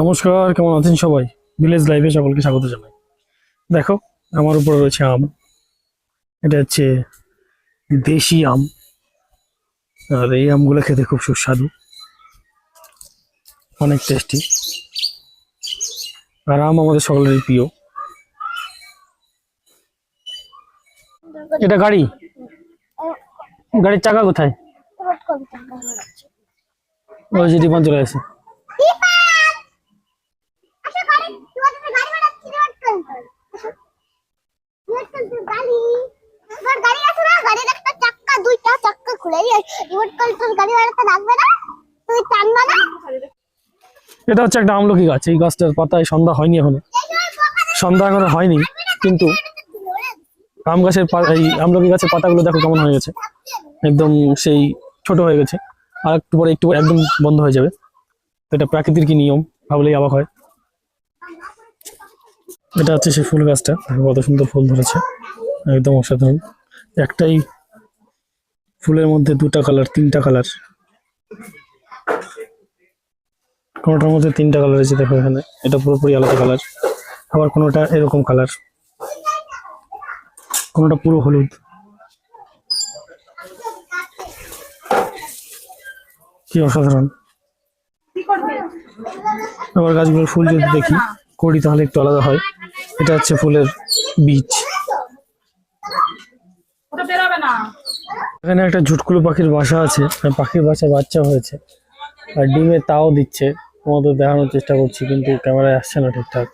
নমস্কার, কেমন আছেন সবাই? ভিলেজ লাইফে সকলকে স্বাগত জানাই। দেখো, আমার উপরে রয়েছে আম। এটা হচ্ছে দেশি আম। আর এই আমগুলো খেতে খুব সুস্বাদু, অনেক টেস্টি। আর আম আমাদের সকলেরই প্রিয়। এটা গাড়ির চাকা কোথায়? ওই যে দীপান চলে আসে। এটা হচ্ছে একটা আমলকি গাছ। এই গাছটার পাতায় সন্ধ্যা হয়নি এখনো, কিন্তু এই আমলকি গাছের পাতাগুলো দেখো কেমন হয়ে গেছে, একদম সেই ছোট হয়ে গেছে। আর একটু পরে একদম বন্ধ হয়ে যাবে। এটা প্রাকৃতির কি নিয়ম ভাবলেই অবাক হয়। এটা হচ্ছে সেই ফুল গাছটা, কত সুন্দর ফুল ধরেছে, একদম অসাধারণ। একটাই ফুলের মধ্যে দুটা কালার, তিনটা কালার, কোনোটার মধ্যে তিনটা কালার আছে দেখো এখানে। এটা পুরোপুরি আলাদা কালার। আবার কোনোটা এরকম কালার, কোনোটা পুরো হলুদ। কি অসাধারণ। আবার গাছগুলোর ফুল যদি দেখি করি তাহলে একটু আলাদা হয়। এটা হচ্ছে ফুলের বীজ। এখানে একটা ঝুটকুলো পাখির বাসা আছে, পাখির বাসায় বাচ্চা হয়েছে আর ডিমে তাও দিচ্ছে। তোমাদের দেখানোর চেষ্টা করছি কিন্তু ক্যামেরায় আসছে না ঠিকঠাক।